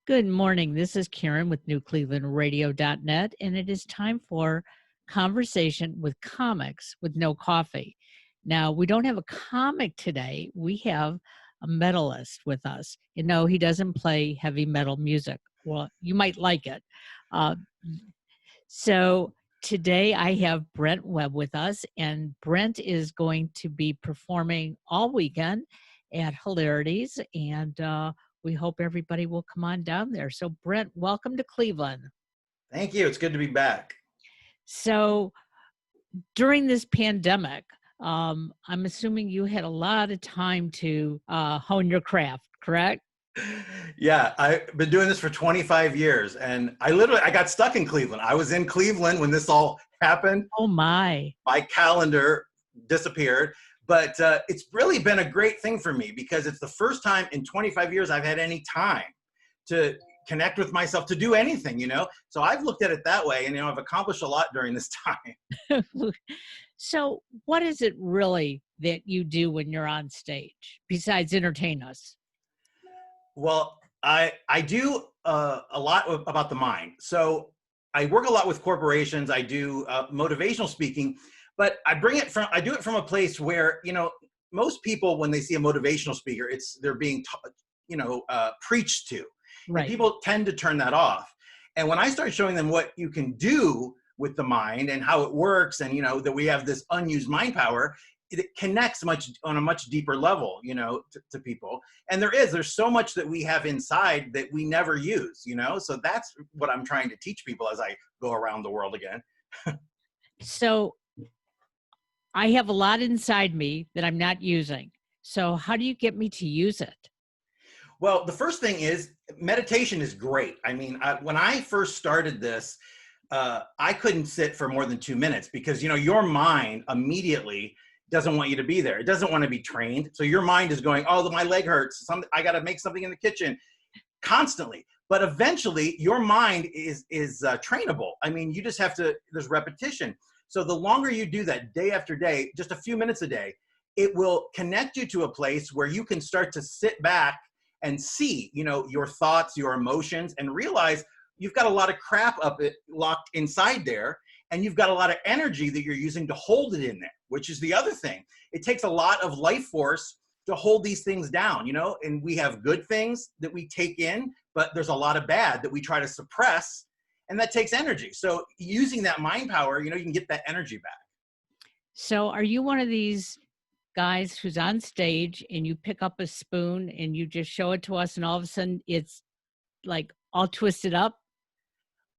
Good morning. This is Karen with NewClevelandRadio.net, and it is time for Conversation with Comics with No Coffee. Now, we don't have a comic today. We have a metalist with us. You know, he doesn't play heavy metal music. Well, you might like it. Uh, so today I have Brent Webb with us, and Brent is going to be performing all weekend at Hilarities, and we hope everybody will come on down there. So, Brent, welcome to Cleveland. Thank you. It's good to be back. So, during this pandemic, I'm assuming you had a lot of time to hone your craft, correct? Yeah, I've been doing this for 25 years, and I got stuck in Cleveland. I was in Cleveland when this all happened. Oh, my. My calendar disappeared, but it's really been a great thing for me because it's the first time in 25 years I've had any time to connect with myself, to do anything, So I've looked at it that way, and, I've accomplished a lot during this time. So, what is it really that you do when you're on stage besides entertain us? Well, I do a lot about the mind. So I work a lot with corporations. I do motivational speaking, but I do it from a place where, most people, when they see a motivational speaker, they're being, preached to. Right. And people tend to turn that off. And when I start showing them what you can do with the mind and how it works, and, that we have this unused mind power, it connects on a much deeper level, to people. And there's so much that we have inside that we never use, so that's what I'm trying to teach people as I go around the world again. So I have a lot inside me that I'm not using. So how do you get me to use it? Well, the first thing is meditation is great. I mean, when I first started this, I couldn't sit for more than 2 minutes because, your mind immediately doesn't want you to be there. It doesn't want to be trained. So your mind is going, oh, my leg hurts. I got to make something in the kitchen constantly. But eventually your mind is trainable. I mean, you just have to, there's repetition. So the longer you do that day after day, just a few minutes a day, it will connect you to a place where you can start to sit back and see, your thoughts, your emotions, and realize you've got a lot of crap locked inside there. And you've got a lot of energy that you're using to hold it in there, which is the other thing. It takes a lot of life force to hold these things down, and we have good things that we take in, but there's a lot of bad that we try to suppress, and that takes energy. So using that mind power, you can get that energy back. So are you one of these guys who's on stage and you pick up a spoon and you just show it to us and all of a sudden it's like all twisted up?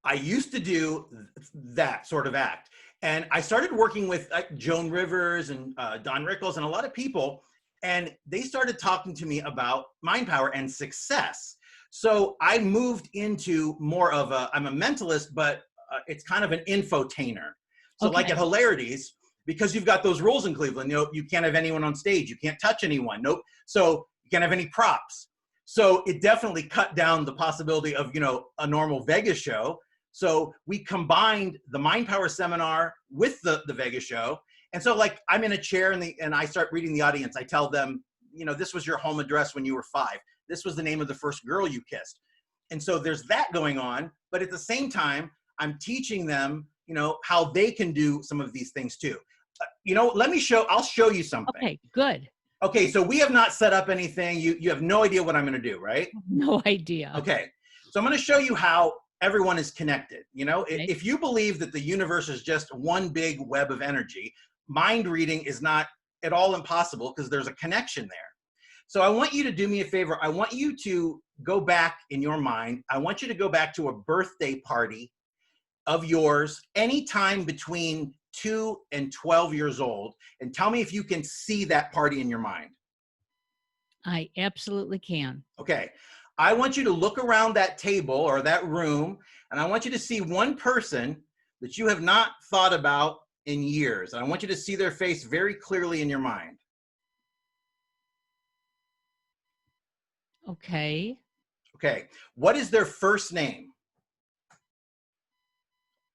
I used to do that sort of act. And I started working with Joan Rivers and Don Rickles and a lot of people, and they started talking to me about mind power and success. So I moved into more of I'm a mentalist, but it's kind of an infotainer. So Okay. like at Hilarities, because you've got those rules in Cleveland, you can't have anyone on stage. You can't touch anyone. Nope. So you can't have any props. So it definitely cut down the possibility of, a normal Vegas show. So we combined the Mind Power seminar with the Vegas show. And so like I'm in a chair and I start reading the audience. I tell them, this was your home address when you were 5. This was the name of the first girl you kissed. And so there's that going on. But at the same time, I'm teaching them, how they can do some of these things too. I'll show you something. Okay, good. Okay, so we have not set up anything. You have no idea what I'm going to do, right? No idea. Okay, so I'm going to show you how everyone is connected. Okay. If you believe that the universe is just one big web of energy, mind reading is not at all impossible because there's a connection there. So I want you to do me a favor. I want you to go back in your mind. I want you to go back to a birthday party of yours anytime between 2 and 12 years old, and tell me if you can see that party in your mind. I absolutely can. Okay. I want you to look around that table or that room, and I want you to see one person that you have not thought about in years. And I want you to see their face very clearly in your mind. Okay. Okay. What is their first name?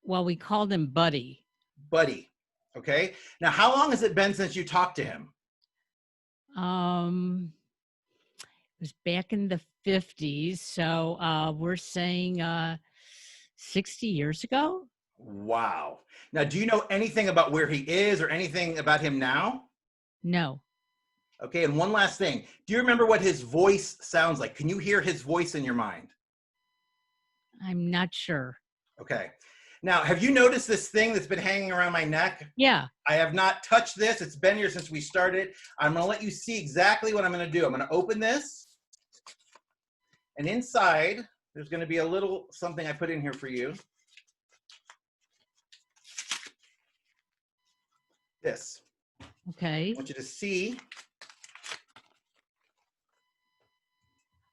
Well, we called him Buddy. Buddy. Okay. Now, how long has it been since you talked to him? was back in the 50s. So we're saying 60 years ago? Wow. Now, do you know anything about where he is or anything about him now? No, Okay, and one last thing. Do you remember what his voice sounds like? Can you hear his voice in your mind? I'm not sure. Okay. Now, have you noticed this thing that's been hanging around my neck? Yeah. I have not touched this. It's been here since we started. I'm going to let you see exactly what I'm going to do. I'm going to open this, and inside, there's going to be a little something I put in here for you. This. Okay. I want you to see.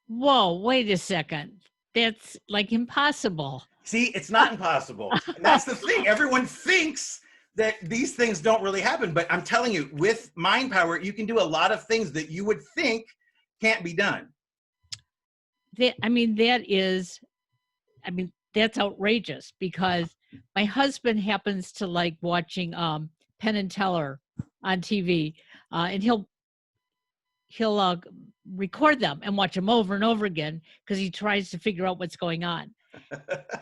Whoa, wait a second. That's like impossible. See, it's not impossible. And that's the thing. Everyone thinks that these things don't really happen. But I'm telling you, with mind power, you can do a lot of things that you would think can't be done. That's outrageous because my husband happens to like watching Penn and Teller on TV, and he'll record them and watch them over and over again because he tries to figure out what's going on.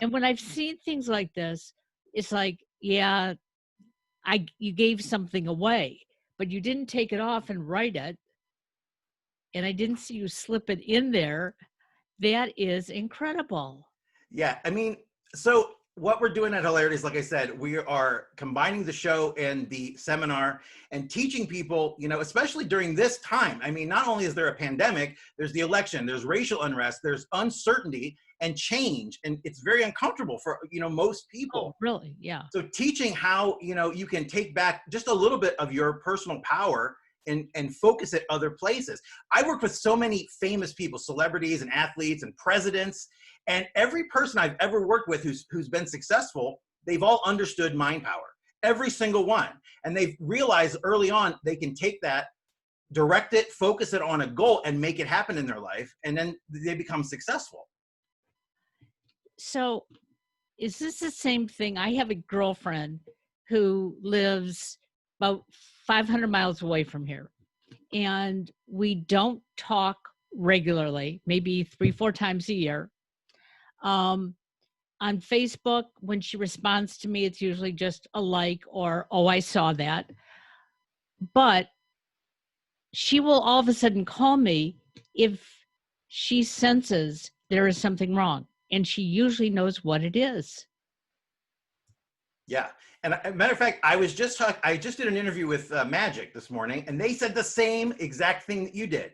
And when I've seen things like this, it's like, yeah, you gave something away, but you didn't take it off and write it, and I didn't see you slip it in there. That is incredible. Yeah, I mean, so what we're doing at Hilarity is, like I said, we are combining the show and the seminar and teaching people, especially during this time. I mean, not only is there a pandemic, there's the election, there's racial unrest, there's uncertainty and change, and it's very uncomfortable for, most people. Oh, really? Yeah. So teaching how, you can take back just a little bit of your personal power and focus it other places. I worked with so many famous people, celebrities and athletes and presidents, and every person I've ever worked with who's been successful, they've all understood mind power, every single one. And they've realized early on they can take that, direct it, focus it on a goal, and make it happen in their life, and then they become successful. So is this the same thing? I have a girlfriend who lives about 500 miles away from here, and we don't talk regularly, maybe 3-4 times a year. On Facebook, when she responds to me, it's usually just a like or, oh, I saw that. But she will all of a sudden call me if she senses there is something wrong, and she usually knows what it is. Yeah. And as a matter of fact, I just did an interview with Magic this morning, and they said the same exact thing that you did.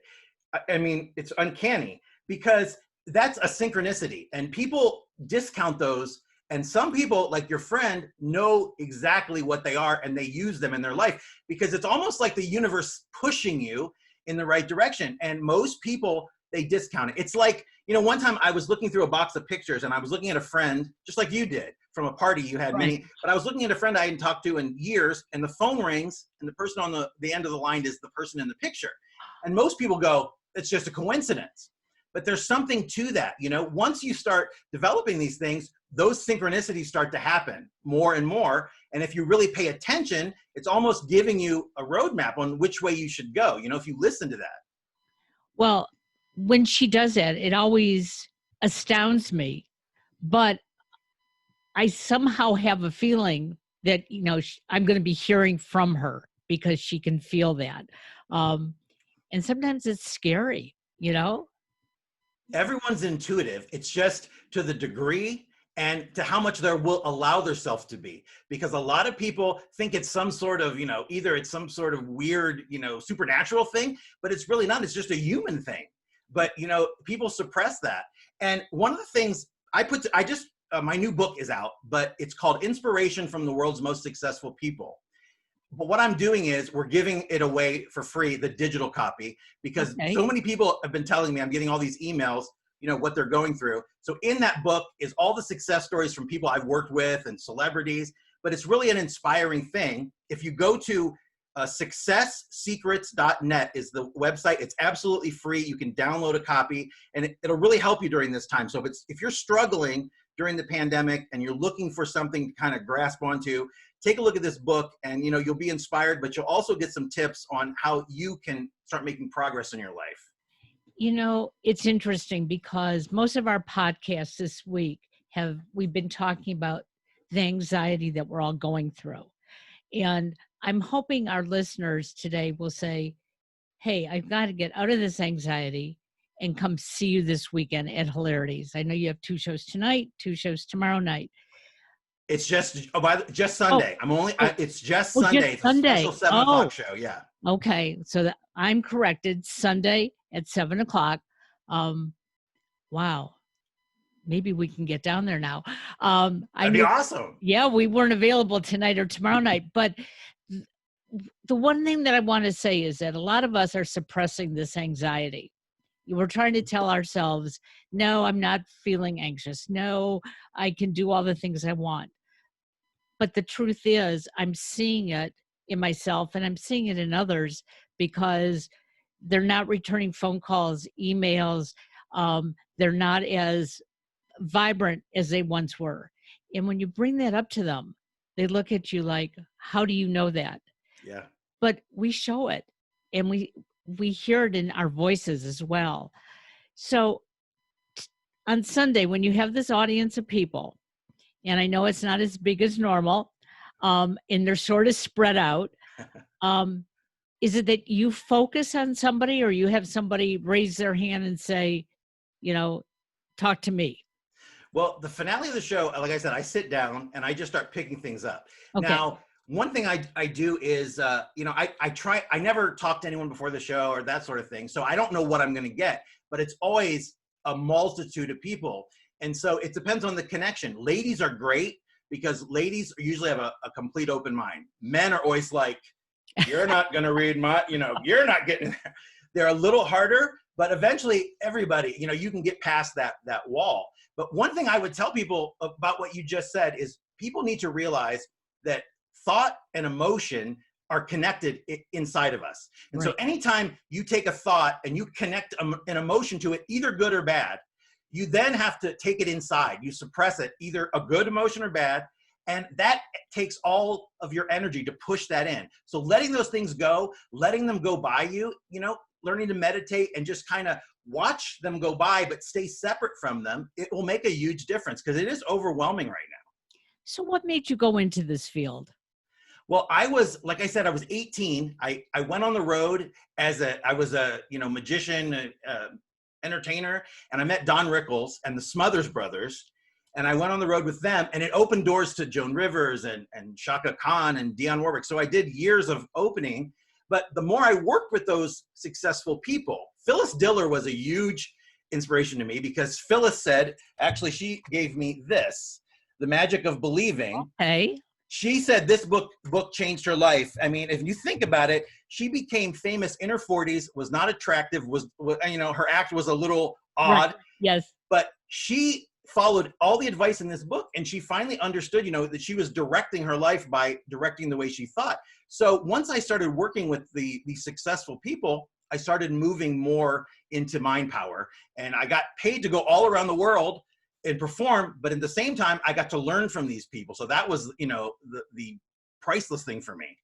I mean, it's uncanny because that's a synchronicity, and people discount those. And some people, like your friend, know exactly what they are, and they use them in their life because it's almost like the universe pushing you in the right direction. And most people, they discount it. It's like, one time I was looking through a box of pictures, and I was looking at a friend, just like you did, from a party you had many, but I was looking at a friend I hadn't talked to in years, and the phone rings, and the person on the end of the line is the person in the picture. And most people go, it's just a coincidence. But there's something to that. Once you start developing these things, those synchronicities start to happen more and more. And if you really pay attention, it's almost giving you a roadmap on which way you should go, if you listen to that. Well, when she does that, it always astounds me. But I somehow have a feeling that, I'm going to be hearing from her because she can feel that. And sometimes it's scary, Everyone's intuitive. It's just to the degree and to how much they will allow themselves to be. Because a lot of people think it's some sort of, either it's some sort of weird, supernatural thing, but it's really not. It's just a human thing. But, people suppress that. And one of the things my new book is out, but it's called Inspiration from the World's Most Successful People. But what I'm doing is we're giving it away for free, the digital copy, because so many people have been telling me, I'm getting all these emails, what they're going through. So in that book is all the success stories from people I've worked with and celebrities, but it's really an inspiring thing. If you go to successsecrets.net is the website. It's absolutely free. You can download a copy, and it'll really help you during this time. So if you're struggling during the pandemic and you're looking for something to kind of grasp onto, take a look at this book, and you'll be inspired, but you'll also get some tips on how you can start making progress in your life. It's interesting because most of our podcasts this week we've been talking about the anxiety that we're all going through. And I'm hoping our listeners today will say, hey, I've got to get out of this anxiety and come see you this weekend at Hilarities. I know you have 2 shows tonight, 2 shows tomorrow night. It's just Oh, Sunday. It's just just Sunday. It's a Sunday. special 7 o'clock show. Yeah. Okay. So that I'm corrected. Sunday at 7 o'clock. Wow. Maybe we can get down there now. That'd be awesome. Yeah, we weren't available tonight or tomorrow night, but the one thing that I want to say is that a lot of us are suppressing this anxiety. We're trying to tell ourselves, no, I'm not feeling anxious. No, I can do all the things I want. But the truth is, I'm seeing it in myself and I'm seeing it in others because they're not returning phone calls, emails. They're not as vibrant as they once were. And when you bring that up to them, they look at you like, how do you know that? Yeah. But we show it and we hear it in our voices as well. So on Sunday, when you have this audience of people, and I know it's not as big as normal, and they're sort of spread out, is it that you focus on somebody or you have somebody raise their hand and say, talk to me? Well, the finale of the show, like I said, I sit down and I just start picking things up. Okay. Now, one thing I do is, I never talk to anyone before the show or that sort of thing. So I don't know what I'm going to get, but it's always a multitude of people. And so it depends on the connection. Ladies are great because ladies usually have a complete open mind. Men are always like, you're not going to read you're not getting there. They're a little harder, but eventually everybody, you can get past that wall. But one thing I would tell people about what you just said is people need to realize that thought and emotion are connected inside of us. And so anytime you take a thought and you connect an emotion to it, either good or bad, you then have to take it inside. You suppress it, either a good emotion or bad. And that takes all of your energy to push that in. So letting those things go, letting them go by you, learning to meditate and just kind of watch them go by, but stay separate from them, it will make a huge difference because it is overwhelming right now. So what made you go into this field? Well, like I said, I was 18. I went on the road I was a magician, entertainer, and I met Don Rickles and the Smothers Brothers. And I went on the road with them, and it opened doors to Joan Rivers and Shaka Khan and Dionne Warwick. So I did years of opening. But the more I worked with those successful people, Phyllis Diller was a huge inspiration to me because Phyllis said, actually, she gave me this, The Magic of Believing. Okay. She said this book changed her life. I mean, if you think about it, she became famous in her 40s, was not attractive, her act was a little odd. Right. Yes. But she followed all the advice in this book, and she finally understood, that she was directing her life by directing the way she thought. So once I started working with the successful people, I started moving more into mind power, and I got paid to go all around the world and perform, but at the same time, I got to learn from these people. So that was, the priceless thing for me.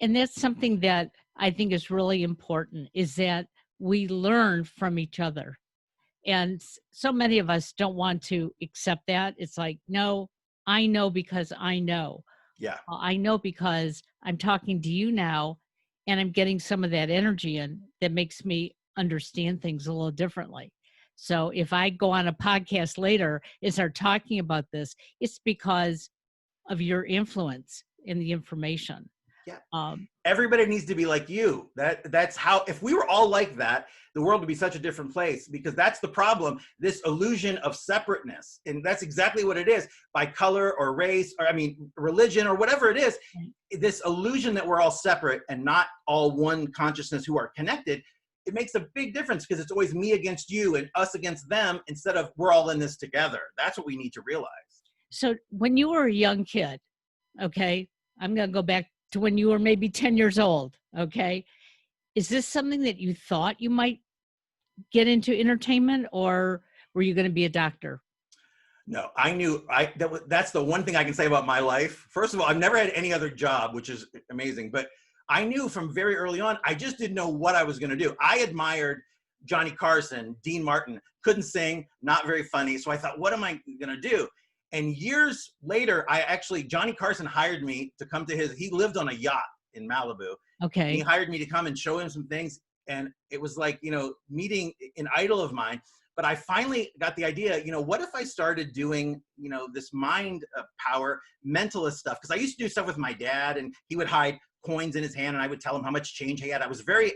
And that's something that I think is really important, is that we learn from each other. And so many of us don't want to accept that. It's like, no, I know because I know. Yeah. I know because I'm talking to you now and I'm getting some of that energy in that makes me understand things a little differently. So if I go on a podcast later and start talking about this, it's because of your influence in the information. Yeah. Everybody needs to be like you. That's how, if we were all like that, the world would be such a different place, because that's the problem, this illusion of separateness. And that's exactly what it is, by color or race, or religion or whatever it is, this illusion that we're all separate and not all one consciousness who are connected. It makes a big difference because it's always me against you and us against them instead of we're all in this together. That's what we need to realize. So when you were a young kid, okay, I'm going to go back to when you were maybe 10 years old, okay? Is this something that you thought you might get into entertainment, or were you going to be a doctor? No, I knew that's the one thing I can say about my life. First of all, I've never had any other job, which is amazing, but I knew from very early on, I just didn't know what I was going to do. I admired Johnny Carson, Dean Martin, couldn't sing, not very funny. So I thought, what am I going to do? And years later, Johnny Carson hired me to come to he lived on a yacht in Malibu. Okay. And he hired me to come and show him some things. And it was like, meeting an idol of mine. But I finally got the idea, what if I started doing, this mind power, mentalist stuff? Because I used to do stuff with my dad, and he would hide coins in his hand, and I would tell him how much change he had. I was very,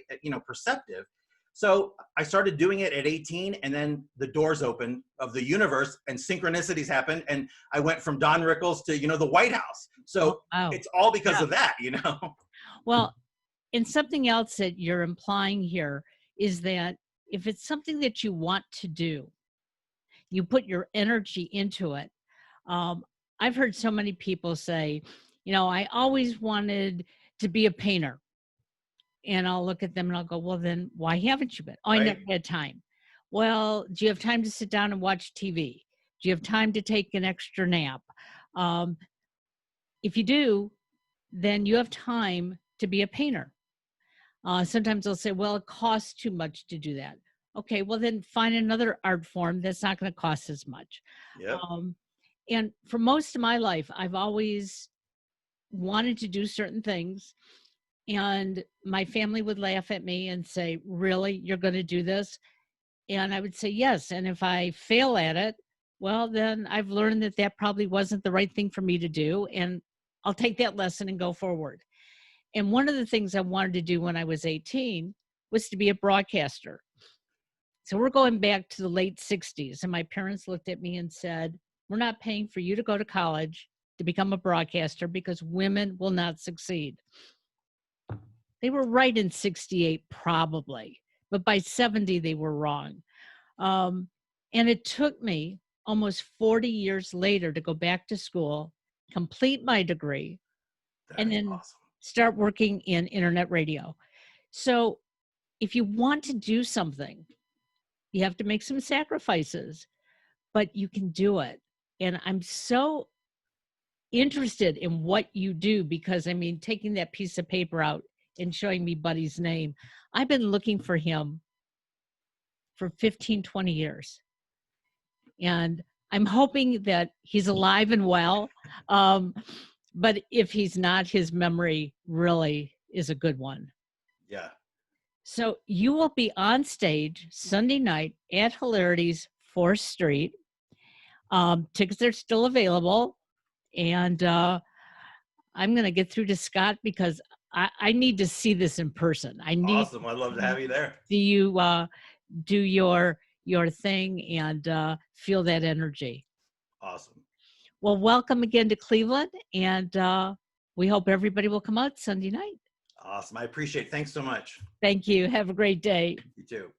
perceptive. So I started doing it at 18, and then the doors opened of the universe, and synchronicities happened, and I went from Don Rickles to, the White House. So it's all because of that, Well, and something else that you're implying here is that if it's something that you want to do, you put your energy into it. I've heard so many people say, I always wanted to be a painter. And I'll look at them and I'll go, well, then why haven't you been? Oh, I never had time. Well, do you have time to sit down and watch TV? Do you have time to take an extra nap? If you do, then you have time to be a painter. Sometimes they'll say, well, it costs too much to do that. Okay, well, then find another art form that's not going to cost as much. Yep. And for most of my life, I've always wanted to do certain things. And my family would laugh at me and say, really, you're going to do this? And I would say, yes. And if I fail at it, well, then I've learned that that probably wasn't the right thing for me to do. And I'll take that lesson and go forward. And one of the things I wanted to do when I was 18 was to be a broadcaster. So we're going back to the late 60s. And my parents looked at me and said, we're not paying for you to go to college to become a broadcaster because women will not succeed. They were right in 68, probably. But by 70, they were wrong. And it took me almost 40 years later to go back to school, complete my degree, and then start working in internet radio. So if you want to do something, you have to make some sacrifices, but you can do it. And I'm so interested in what you do because, taking that piece of paper out and showing me Buddy's name, I've been looking for him for 15, 20 years. And I'm hoping that he's alive and well. But if he's not, his memory really is a good one. Yeah. So you will be on stage Sunday night at Hilarity's 4th Street. Tickets are still available. And I'm going to get through to Scott because I need to see this in person. Awesome. I'd love to have you there. See you do your thing and feel that energy. Awesome. Well, welcome again to Cleveland, and we hope everybody will come out Sunday night. Awesome. I appreciate it. Thanks so much. Thank you. Have a great day. You too.